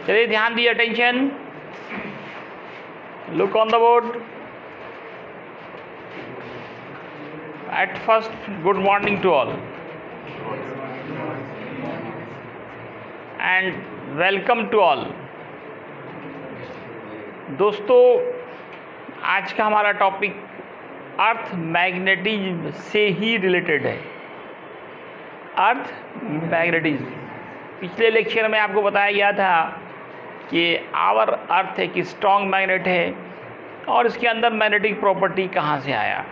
चलिए ध्यान दिए, attention, look on the board. At first, good morning to all and welcome to all. दोस्तों, आज का हमारा टॉपिक अर्थ मैग्नेटिज्म से ही रिलेटेड है। अर्थ मैग्नेटिज्म, पिछले लेक्चर में आपको बताया गया था कि आवर अर्थ एक स्ट्रॉन्ग मैग्नेट है और इसके अंदर मैग्नेटिक प्रॉपर्टी कहाँ से आया,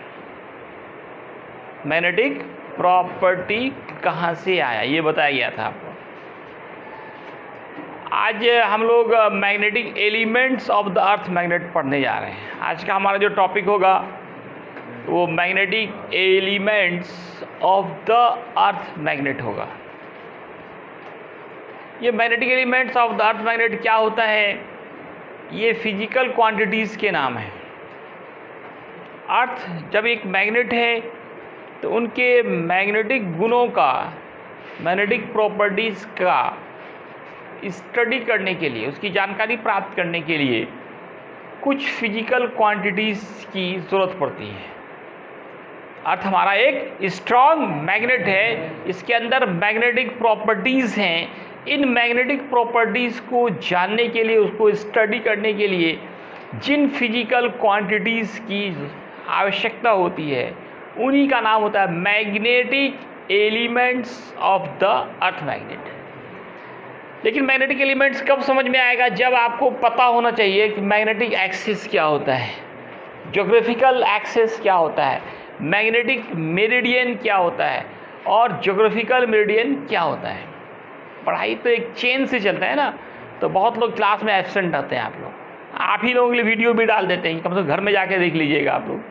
मैग्नेटिक प्रॉपर्टी कहाँ से आया, ये बताया गया था आपको। आज हम लोग magnetic elements of the earth magnet पढ़ने जा रहे हैं। आज का हमारा जो टॉपिक होगा वो magnetic elements of the earth magnet होगा। ये magnetic elements of the earth magnet क्या होता है? ये फिजिकल क्वांटिटीज़ के नाम हैं। अर्थ जब एक मैग्नेट है तो उनके मैग्नेटिक गुणों का, मैग्नेटिक प्रॉपर्टीज़ का स्टडी करने के लिए, उसकी जानकारी प्राप्त करने के लिए कुछ फिजिकल क्वांटिटीज़ की ज़रूरत पड़ती है। अर्थ हमारा एक स्ट्रॉन्ग मैग्नेट है, इसके अंदर मैग्नेटिक प्रॉपर्टीज़ हैं। इन मैग्नेटिक प्रॉपर्टीज़ को जानने के लिए, उसको स्टडी करने के लिए जिन फिजिकल क्वांटिटीज़ की आवश्यकता होती है उन्हीं का नाम होता है magnetic elements of the earth magnet. लेकिन मैग्नेटिक एलिमेंट्स कब समझ में आएगा? जब आपको पता होना चाहिए कि मैग्नेटिक एक्सिस क्या होता है, ज्योग्राफिकल एक्सिस क्या होता है, मैग्नेटिक मेरिडियन क्या होता है और ज्योग्राफिकल मेरिडियन क्या होता है। पढ़ाई तो एक चेन से चलता है ना, तो बहुत लोग क्लास में एब्सेंट रहते हैं। आप ही लोगों के लिए वीडियो भी डाल देते हैं, कम से कम घर में जाके देख लीजिएगा। आप लोग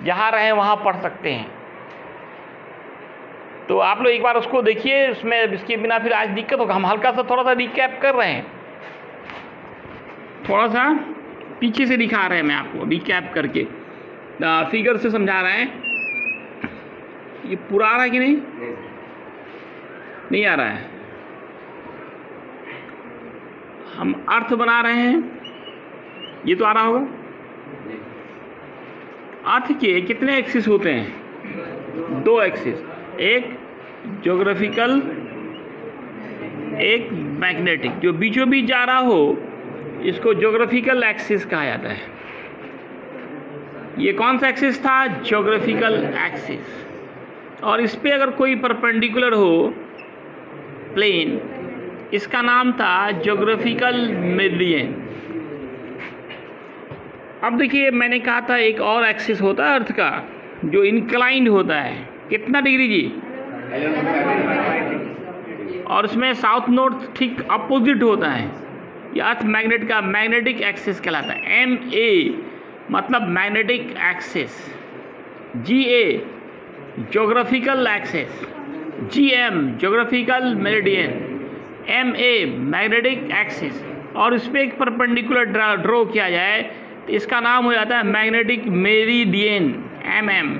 जहाँ रहें वहाँ पढ़ सकते हैं, तो आप लोग एक बार उसको देखिए। उसमें इसके बिना फिर आज दिक्कत होगा। हम हल्का सा थोड़ा सा रिकैप कर रहे हैं, थोड़ा सा पीछे से दिखा रहे हैं मैं आपको, रिकैप करके फिगर से समझा रहे हैं। ये पूरा आ रहा है कि नहीं? नहीं आ रहा है। हम अर्थ बना रहे हैं, ये तो आ रहा होगा। अर्थ के कितने एक्सिस होते हैं? 2 एक्सिस, एक ज्योग्राफिकल, एक मैग्नेटिक। जो बीचों बीच जा रहा हो इसको ज्योग्राफिकल एक्सिस कहा जाता है। ये कौन सा एक्सिस था? Geographical axis. और इस पे अगर कोई परपेंडिकुलर हो प्लेन, इसका नाम था ज्योग्राफिकल मेरिडियन। अब देखिए, मैंने कहा था एक और एक्सिस होता है अर्थ का जो इंक्लाइंड होता है। कितना डिग्री जी? और उसमें साउथ नॉर्थ ठीक अपोजिट होता है। ये अर्थ मैग्नेट का मैग्नेटिक एक्सिस कहलाता है। MA मतलब magnetic axis, GA geographical axis, GM geographical meridian, MA magnetic axis. और इस पर एक परपेंडिकुलर ड्रॉ किया जाए तो इसका नाम हो जाता है मैग्नेटिक मेरिडियन, MM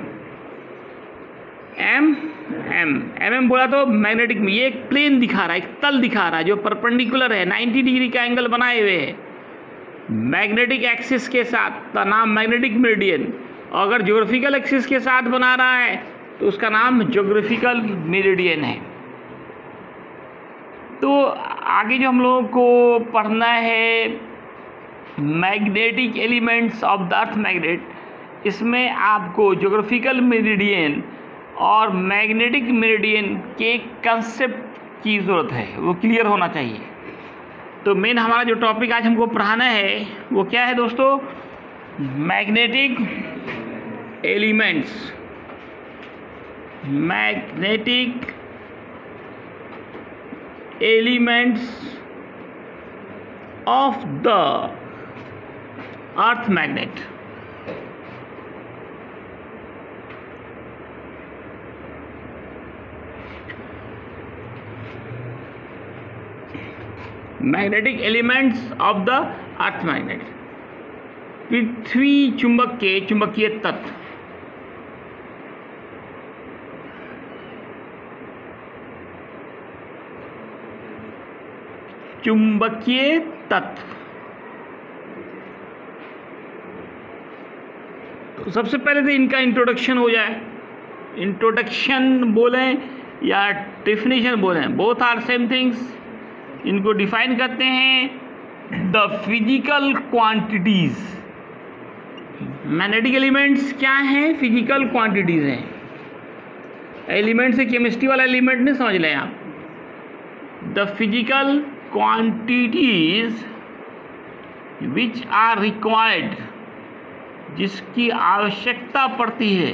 बोला तो मैग्नेटिक में। ये एक प्लेन दिखा रहा है, एक तल दिखा रहा है जो परपेंडिकुलर है, 90 डिग्री का एंगल बनाए हुए है मैग्नेटिक एक्सिस के साथ, तो नाम मैग्नेटिक मेरिडियन। अगर ज्योग्राफिकल एक्सिस के साथ बना रहा है तो उसका नाम ज्योग्राफिकल मेरिडियन है। तो आगे जो हम लोगों को पढ़ना है magnetic elements of the earth magnet, इसमें आपको ज्योग्राफिकल मेरिडियन और मैग्नेटिक मेरिडियन के कंसेप्ट की ज़रूरत है, वो क्लियर होना चाहिए। तो मेन हमारा जो टॉपिक आज हमको पढ़ाना है वो क्या है दोस्तों? Magnetic elements, magnetic elements of the earth magnet. Magnetic elements of the earth magnet. पृथ्वी चुंबक के चुंबकीय तत्व। चुंबकीय तत्व। तो सबसे पहले तो इनका इंट्रोडक्शन हो जाए। इंट्रोडक्शन बोलें या डेफिनेशन बोलें, बोथ आर सेम थिंग्स। इनको डिफाइन करते हैं the physical quantities. Magnetic elements क्या हैं? फिजिकल क्वांटिटीज हैं। एलिमेंट से केमिस्ट्री वाला एलिमेंट नहीं समझ लें आप। The physical quantities which are required, जिसकी आवश्यकता पड़ती है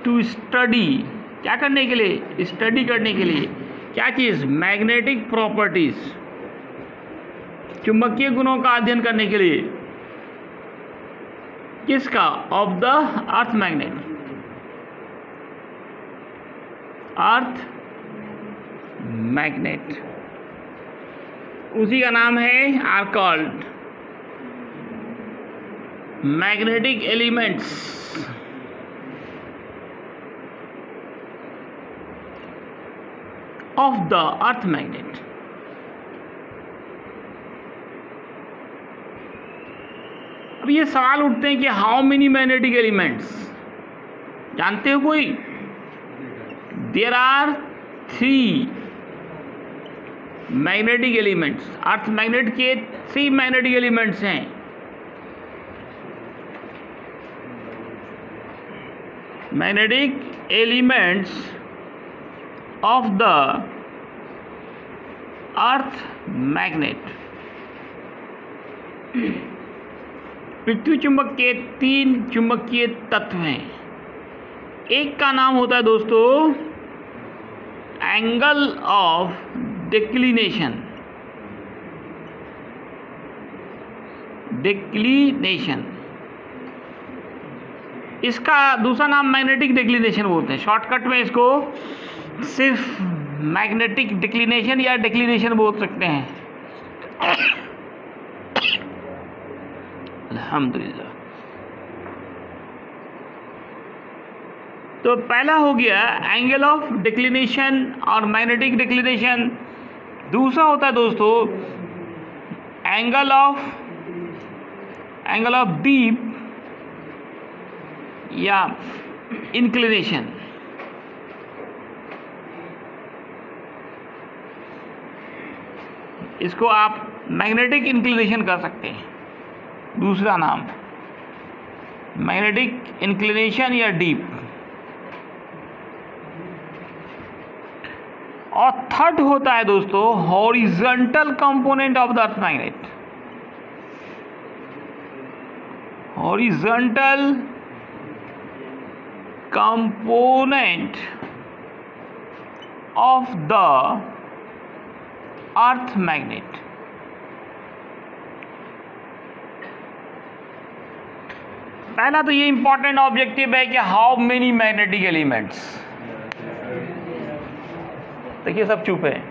टू स्टडी, क्या करने के लिए? स्टडी करने के लिए। क्या चीज़? मैग्नेटिक प्रॉपर्टीज, चुंबकीय गुणों का अध्ययन करने के लिए। किसका? Of the earth magnet. Earth magnet, उसी का नाम है are called magnetic elements. Of the earth magnet. अब ये सवाल उठते हैं कि हाउ मेनी मैग्नेटिक एलिमेंट्स, जानते हो कोई? There are 3 magnetic elements. Earth magnet के 3 मैग्नेटिक एलिमेंट्स हैं। Magnetic elements of the earth magnet. पृथ्वी चुंबक के 3 चुंबकीय तत्व हैं। एक का नाम होता है दोस्तों एंगल ऑफ डिक्लिनेशन। डिक्लिनेशन, इसका दूसरा नाम मैग्नेटिक डिक्लिनेशन बोलते हैं। शॉर्टकट में इसको सिर्फ मैग्नेटिक डिक्लिनेशन या डिक्लिनेशन बोल सकते हैं। अल्हम्दुलिल्लाह। तो पहला हो गया एंगल ऑफ डिक्लिनेशन और मैग्नेटिक डिक्लिनेशन। दूसरा होता है दोस्तों एंगल ऑफ डीप या इंक्लिनेशन। इसको आप मैग्नेटिक इंक्लिनेशन कर सकते हैं, दूसरा नाम मैग्नेटिक इंक्लिनेशन या डीप। और थर्ड होता है दोस्तों horizontal component of the earth magnet. Horizontal component of the earth magnet. पहला तो ये इंपॉर्टेंट ऑब्जेक्टिव है कि हाउ मेनी मैग्नेटिक एलिमेंट्स। देखिए सब चुप है।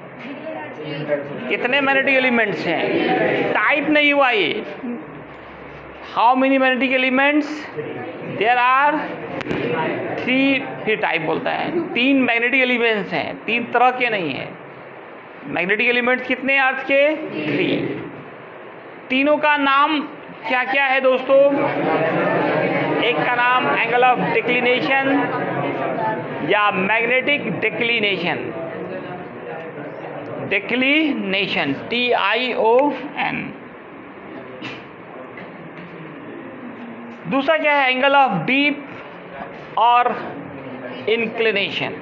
कितने मैग्नेटिक एलिमेंट्स हैं? टाइप नहीं हुआ ये। How many magnetic elements? There are 3। फिर टाइप बोलता है 3 मैग्नेटिक एलिमेंट्स हैं, 3 तरह के नहीं हैं। मैग्नेटिक एलिमेंट्स कितने अर्थ के? 3। तीनों का नाम क्या क्या है दोस्तों? एक का नाम एंगल ऑफ डिक्लिनेशन या मैग्नेटिक डिक्लिनेशन। Declination TION। दूसरा क्या है? एंगल ऑफ डीप और इंक्लिनेशन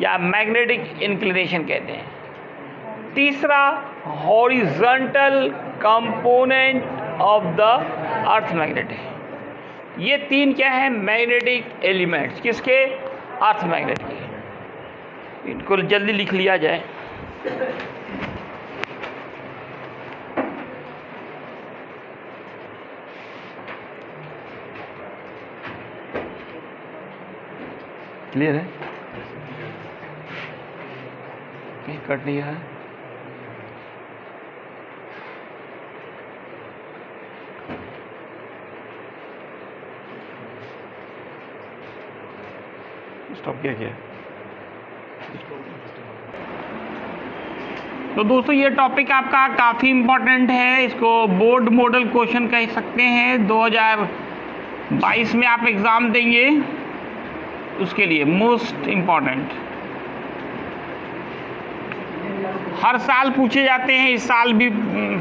या मैग्नेटिक इंक्लिनेशन कहते हैं। तीसरा horizontal component of the earth magnet है। ये 3 क्या है? Magnetic elements. किसके? अर्थ मैग्नेट के। इनको जल्दी लिख लिया जाए। क्लियर है? कहीं कट नहीं रहा है? स्टॉप किया क्या? तो दोस्तों ये टॉपिक आपका काफ़ी इम्पोर्टेंट है, इसको बोर्ड मॉडल क्वेश्चन कह सकते हैं। 2022 में आप एग्ज़ाम देंगे, उसके लिए मोस्ट इम्पॉर्टेंट। हर साल पूछे जाते हैं, इस साल भी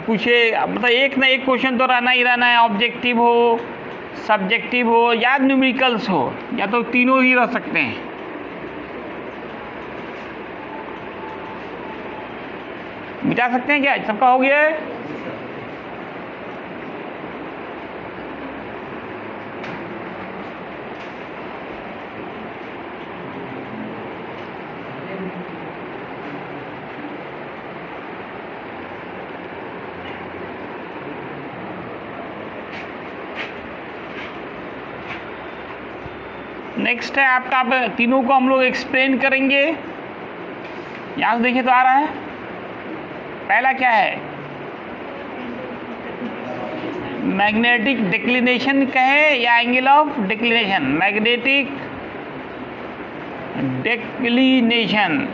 पूछे, मतलब एक ना एक क्वेश्चन तो रहना ही रहना है। ऑब्जेक्टिव हो, सब्जेक्टिव हो या न्यूमेरिकल्स हो, या तो तीनों ही रह सकते हैं। मिटा सकते हैं क्या? सबका हो गया है? नेक्स्ट है आपका, अब तीनों को हम लोग एक्सप्लेन करेंगे। यहाँ से देखिए तो आ रहा है। पहला क्या है? मैग्नेटिक डिक्लिनेशन कहे या angle of declination? Magnetic declination,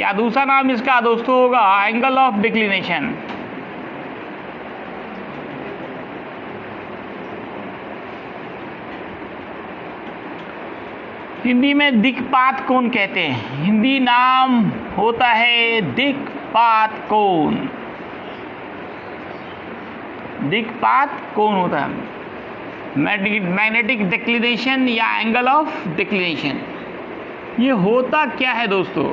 या दूसरा नाम इसका दोस्तों होगा एंगल ऑफ डिक्लिनेशन। हिंदी में दिक्पात कोण कहते हैं। हिंदी नाम होता है दिक्पात कोण। दिक्पात कोण होता है। मैग्नेटिक डिक्लिनेशन या एंगल ऑफ डिक्लिनेशन, ये होता क्या है दोस्तों?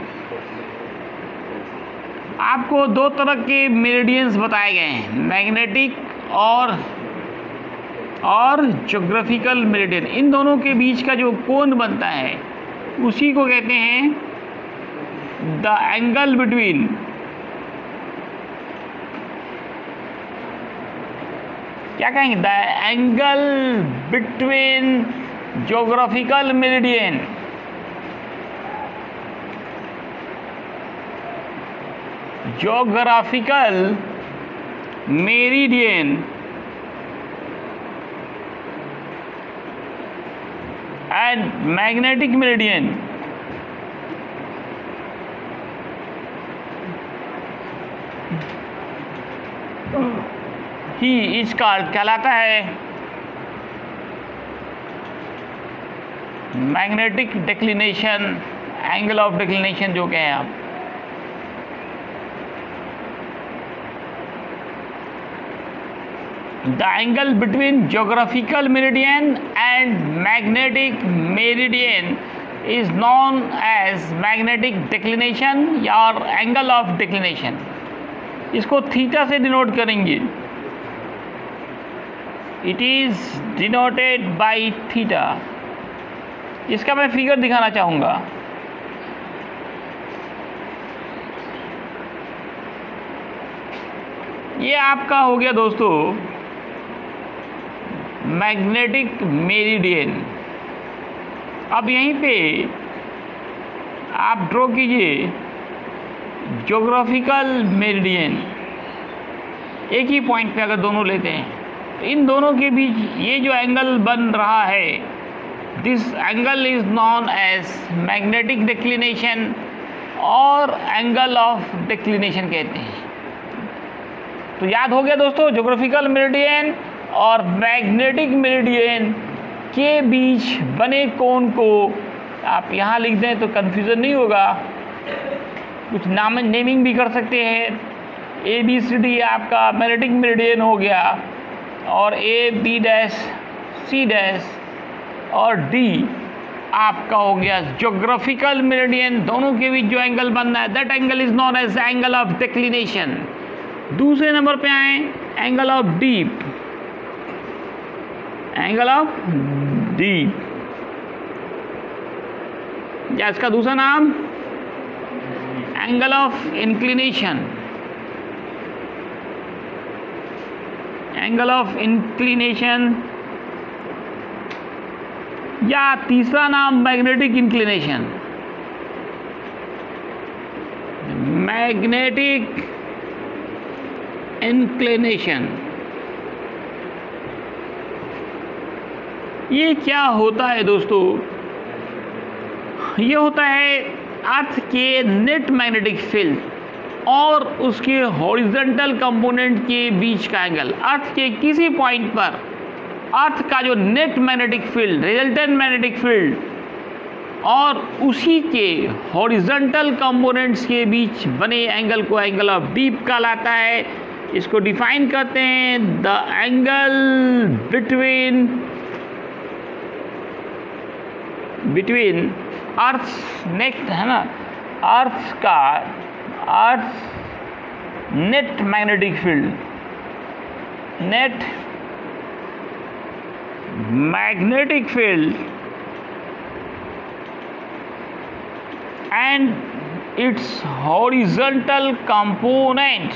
आपको दो तरह के मेरिडियंस बताए गए हैं, मैग्नेटिक और ज्योग्राफिकल मेरिडियन। इन दोनों के बीच का जो कोण बनता है उसी को कहते हैं द एंगल बिटवीन क्या कहेंगे? The angle between geographical meridian geographical meridian and magnetic meridian ही इस called कहलाता है magnetic declination, angle of declination जो कहें आप। The angle between geographical meridian and magnetic meridian is known as magnetic declination or angle of declination। इसको theta से denote करेंगे। It is denoted by theta। इसका मैं फिगर दिखाना चाहूँगा। ये आपका हो गया दोस्तों मैग्नेटिक मेरिडियन। अब यहीं पे आप ड्रॉ कीजिए ज्योग्राफिकल मेरिडियन। एक ही पॉइंट पे अगर दोनों लेते हैं तो इन दोनों के बीच ये जो एंगल बन रहा है, this angle is known as magnetic declination और एंगल ऑफ डिक्लिनेशन कहते हैं। तो याद हो गया दोस्तों, ज्योग्राफिकल मेरिडियन और मैग्नेटिक मेरिडियन के बीच बने कोण को आप यहाँ लिख दें तो कन्फ्यूज़न नहीं होगा। कुछ नेमिंग भी कर सकते हैं। ABCD आपका मैग्नेटिक मेरिडियन हो गया, और AB' C' और D आपका हो गया ज्योग्राफिकल मेरिडियन। दोनों के बीच जो एंगल बन रहा है, that angle is known as angle of declination. दूसरे नंबर पे आए angle of dip. Angle of dip या इसका दूसरा नाम angle of inclination. Angle of inclination या तीसरा नाम मैग्नेटिक इंक्लिनेशन। Magnetic inclination. ये क्या होता है दोस्तों? ये होता है अर्थ के नेट मैग्नेटिक फील्ड और उसके हॉरिजॉन्टल कंपोनेंट के बीच का एंगल। अर्थ के किसी पॉइंट पर अर्थ का जो net magnetic field, resultant magnetic field और उसी के हॉरिजॉन्टल कंपोनेंट्स के बीच बने एंगल को एंगल ऑफ डीप कहलाता है। इसको डिफाइन करते हैं the angle between earth net, है ना, earth net magnetic field, net magnetic field and its horizontal component,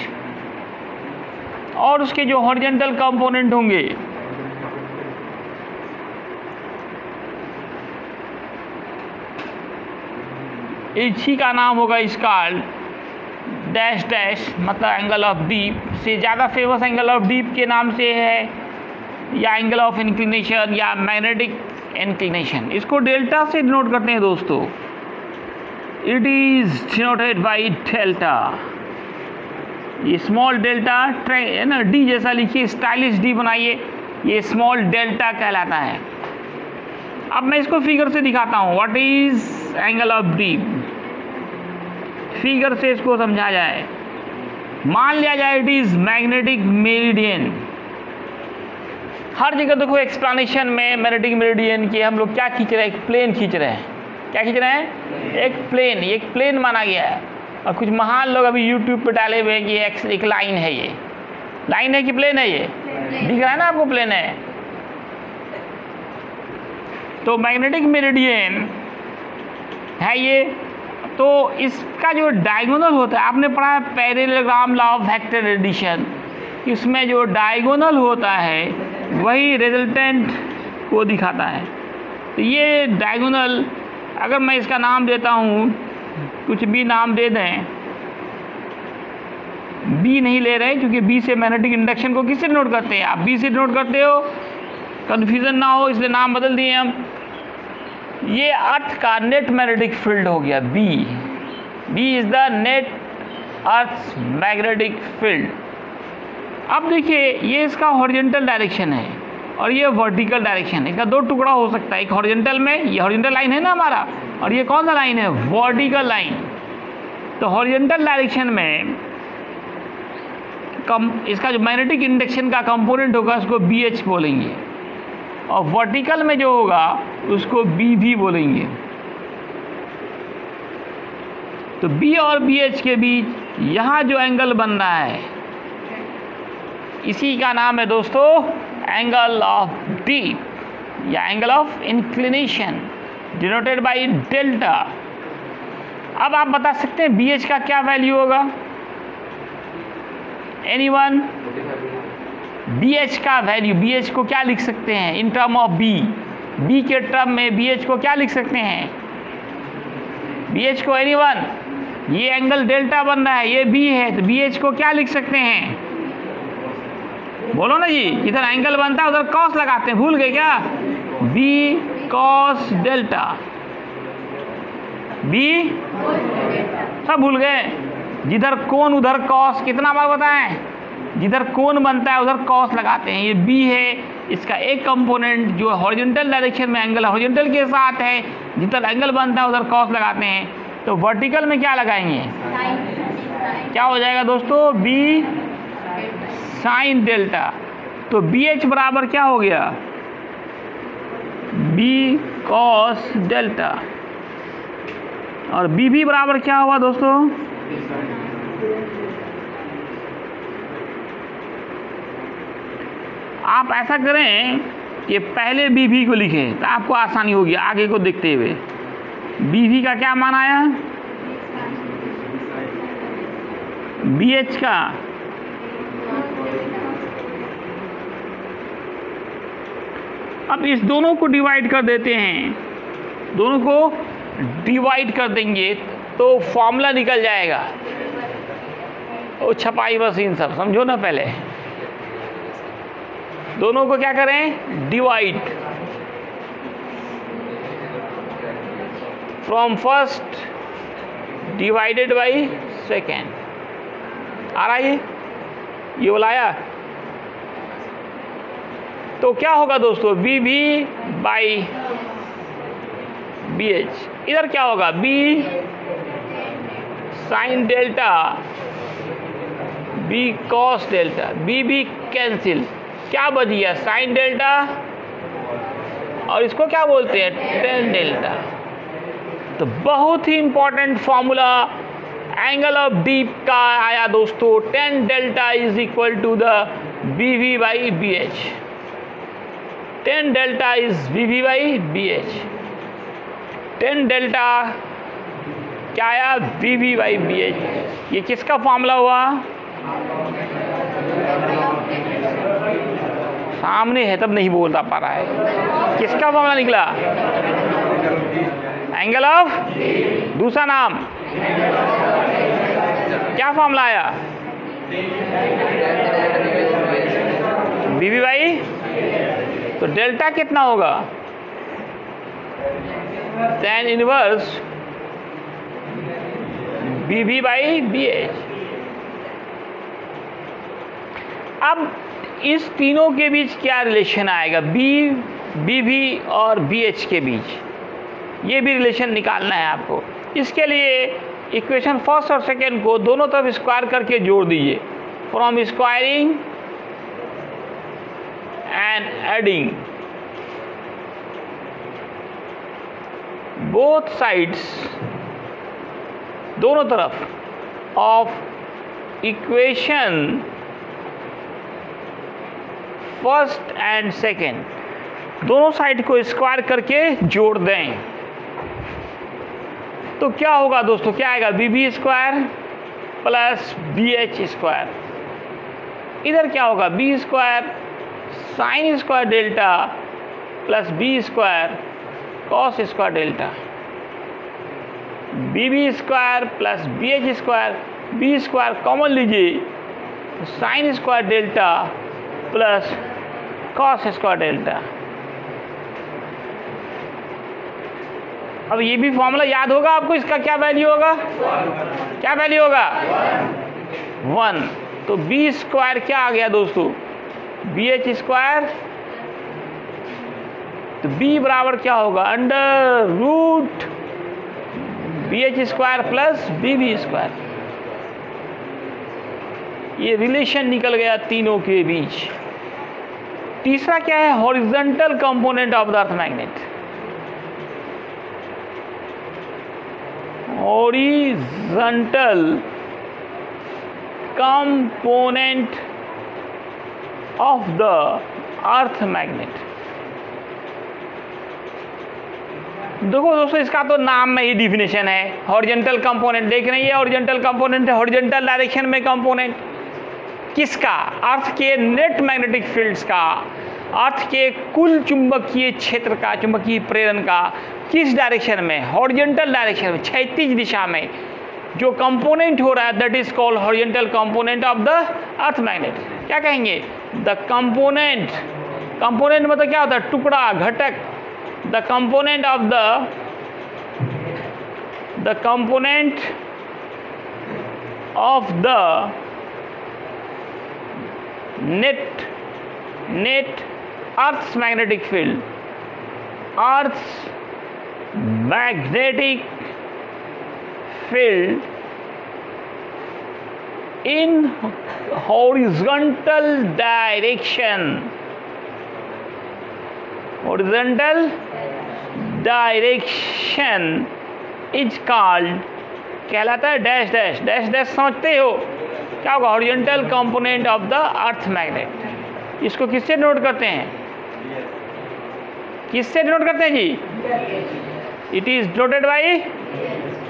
और उसके जो हॉरिजॉन्टल कंपोनेंट होंगे इसी का नाम होगा इसका डैश डैश, मतलब एंगल ऑफ डीप से ज़्यादा फेमस एंगल ऑफ डीप के नाम से है, या एंगल ऑफ इंक्लिनेशन या मैग्नेटिक इंक्लिनेशन। इसको डेल्टा से डिनोट करते हैं दोस्तों। It is denoted by delta. ये स्मॉल डेल्टा है ना, डी जैसा लिखिए, स्टाइलिश डी बनाइए, ये स्मॉल डेल्टा कहलाता है। अब मैं इसको फिगर से दिखाता हूँ। What is angle of deep, figure से इसको समझा जाए। मान लिया जाए इट इज मैग्नेटिक मेरिडियन। हर जगह देखो एक्सप्लेनेशन में मैग्नेटिक मेरिडियन की हम लोग क्या खींच रहे हैं, एक प्लेन खींच रहे हैं। क्या खींच रहे हैं? एक प्लेन माना गया है। और कुछ महान लोग अभी यूट्यूब पे डाले हुए हैं कि एक लाइन है, ये लाइन है कि प्लेन है? ये दिख रहा है ना आपको, प्लेन है। तो मैग्नेटिक मेरिडियन है ये। तो इसका जो डायगोनल होता है, आपने पढ़ा है parallelogram law of vector addition, इसमें जो डायगोनल होता है वही रिजल्टेंट को दिखाता है। तो ये डायगोनल, अगर मैं इसका नाम देता हूँ, कुछ भी नाम दे दें, बी नहीं ले रहे क्योंकि बी से मैग्नेटिक इंडक्शन को किससे नोट करते हैं? आप बी से नोट करते हो, कन्फ्यूजन ना हो इसलिए नाम बदल दिए हम। ये अर्थ का नेट मैग्नेटिक फील्ड हो गया B. B is the net earth magnetic field. अब देखिए, ये इसका हॉरिजॉन्टल डायरेक्शन है और ये वर्टिकल डायरेक्शन है। इसका दो टुकड़ा हो सकता है, एक हॉरिजॉन्टल में, ये हॉरिजॉन्टल लाइन है ना हमारा, और ये कौन सा लाइन है? Vertical line. तो हॉरिजॉन्टल डायरेक्शन में इसका जो मैग्नेटिक इंडक्शन का कंपोनेंट होगा उसको बी एच बोलेंगे, और वर्टिकल में जो होगा उसको बी भी बोलेंगे। तो बी और बी एच के बीच यहाँ जो एंगल बन रहा है इसी का नाम है दोस्तों एंगल ऑफ डीप या angle of inclination, denoted by delta. अब आप बता सकते हैं बी एच का क्या वैल्यू होगा? एनीवन? बी एच का वैल्यू, बी एच को क्या लिख सकते हैं in term of B? B के टर्म में बी एच को क्या लिख सकते हैं? बी एच को एनीवन? ये एंगल डेल्टा बन रहा है, ये बी है, तो बी एच को क्या लिख सकते हैं? बोलो ना जी, इधर एंगल बनता है उधर कॉस लगाते हैं, भूल गए क्या? बी कॉस डेल्टा, बी सब भूल गए। जिधर कोण उधर कॉस, कितना बार बताएं? जिधर कोण बनता है उधर कॉस लगाते हैं। ये बी है, इसका एक कंपोनेंट जो हॉरिजॉन्टल डायरेक्शन में एंगल हॉरिजॉन्टल के साथ है, जिधर एंगल बनता है उधर कॉस लगाते हैं। तो वर्टिकल में क्या लगाएंगे? क्या हो जाएगा दोस्तों? B sine delta. तो बी एच बराबर क्या हो गया? B cos delta. और बी भी बराबर क्या हुआ दोस्तों? आप ऐसा करें कि पहले बी भी को लिखें तो आपको आसानी होगी आगे को देखते हुए। बी भी का क्या मान आया? बी एच का अब इस दोनों को डिवाइड कर देते हैं, दोनों को डिवाइड कर देंगे तो फॉर्मूला निकल जाएगा। वो छपाई मशीन सब समझो ना, पहले दोनों को क्या करें? Divide. From first divided by second. आ रहा है ये बुलाया। तो क्या होगा दोस्तों, B V by B H. इधर क्या होगा, B sine delta B cos delta, B cancel, क्या बच गया साइन डेल्टा और इसको क्या बोलते हैं टेन डेल्टा। तो बहुत ही important formula angle of D का आया दोस्तों, tan delta is equal to the B V by B H. Tan delta is B V by B H. Tan delta क्या आया, B V by B H. ये किसका formula हुआ, सामने है तब नहीं बोल पा रहा है, किसका फॉर्मूला निकला, एंगल ऑफ, दूसरा नाम क्या फॉर्मूला आया, बी वी बाई, तो डेल्टा कितना होगा, tan inverse B V by B H. अब इस तीनों के बीच क्या रिलेशन आएगा, बी वी और बी एच के बीच, ये भी रिलेशन निकालना है आपको। इसके लिए इक्वेशन फर्स्ट और सेकेंड को दोनों तरफ स्क्वायर करके जोड़ दीजिए। From squaring and adding both sides, दोनों तरफ of equation first and second, दोनों साइड को स्क्वायर करके जोड़ दें। तो क्या होगा दोस्तों, क्या आएगा, B B square plus B H square. इधर क्या होगा, B square sine square delta plus B square cos square delta. B B square plus B H square, B square common लीजिए, तो sine square delta plus cos square delta. अब ये भी formula याद होगा आपको, इसका क्या वैल्यू होगा, क्या वैल्यू होगा, 1। तो बी स्क्वायर क्या आ गया दोस्तों, बी एच स्क्वायर, तो बी बराबर क्या होगा, under root B H square plus B B square. ये रिलेशन निकल गया तीनों के बीच। तीसरा क्या है, horizontal component of the earth magnet. Horizontal component of the earth magnet. देखो दोस्तों, इसका तो नाम में ही डिफिनेशन है, हॉरिजॉन्टल कंपोनेंट। देख रहे हैं, ये हॉरिजॉन्टल कंपोनेंट है, हॉरिजॉन्टल डायरेक्शन में कंपोनेंट किसका, अर्थ के नेट मैग्नेटिक फील्ड्स का, अर्थ के कुल चुंबकीय क्षेत्र का, चुंबकीय प्रेरण का किस डायरेक्शन में, हॉरिजॉन्टल डायरेक्शन में, क्षैतिज दिशा में जो कंपोनेंट हो रहा है, that is called horizontal component of the earth magnet. क्या कहेंगे, द कंपोनेंट, कंपोनेंट मतलब क्या होता है, टुकड़ा, घटक। The component of the component of the net Earth's magnetic field, Earth's magnetic field in horizontal direction, horizontal direction is called, कहलाता है डैश डैश डैश डैश, समझते हो क्या होगा, horizontal component of the earth magnet. इसको किससे note करते हैं, किससे नोट करते हैं जी, इट इज नोटेड बाई,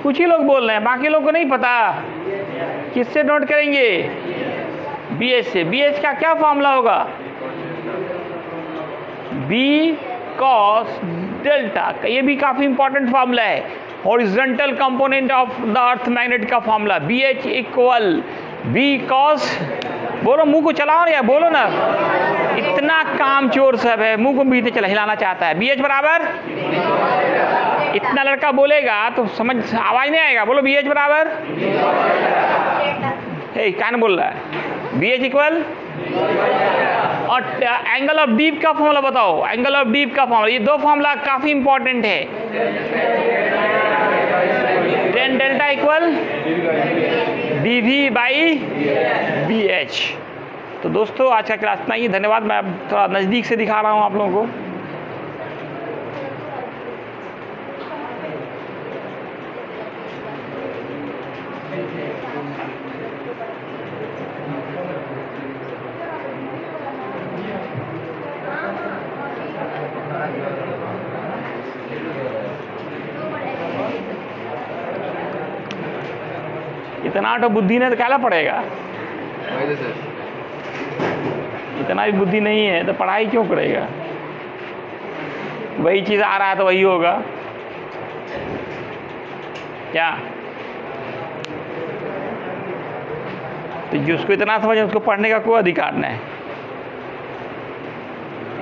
कुछ ही लोग बोल रहे हैं, बाकी लोग को नहीं पता। किससे नोट करेंगे, बी एच से। बी एच का क्या फॉर्मूला होगा, बी कॉस डेल्टा का, ये भी काफी इंपॉर्टेंट फॉर्मूला है। Horizontal component of the earth magnet का formula B H equal B cos, बोलो मुंह को चलाओ या बोलो ना, इतना काम चोर सब है, मुंह को बीते चला हिलाना चाहता है। बी एच बराबर इतना लड़का बोलेगा तो समझ आवाज नहीं आएगा। बोलो BH बराबर, कान बोल रहा है, BH इक्वल, और एंगल ऑफ डीप का फॉर्मूला बताओ। एंगल ऑफ डीप का फॉर्मूला, ये दो फॉर्मूला काफी इंपॉर्टेंट है। Tan delta equal dV/BH। तो दोस्तों आज का क्लास इतना ही, धन्यवाद। मैं अब थोड़ा नज़दीक से दिखा रहा हूँ आप लोगों को। इतना तो बुद्धि नहीं तो क्या पड़ेगा, इतना भी बुद्धि नहीं है तो पढ़ाई क्यों करेगा। वही चीज़ आ रहा है तो वही होगा क्या। तो जिसको इतना समझ उसको पढ़ने का कोई अधिकार नहीं,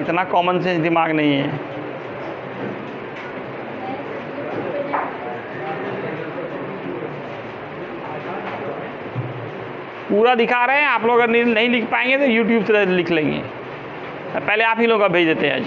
इतना कॉमन सेंस दिमाग नहीं है। पूरा दिखा रहे हैं आप लोग, अगर नहीं लिख पाएंगे तो YouTube से लिख लेंगे। पहले आप ही लोग का भेज देते हैं आज।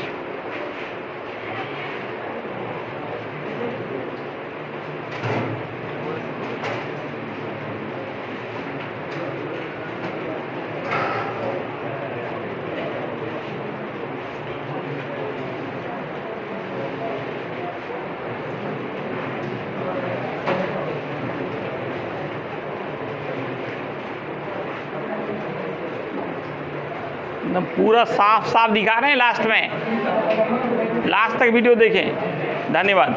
एकदम पूरा साफ साफ दिखा रहे हैं। लास्ट में, लास्ट तक वीडियो देखें। धन्यवाद।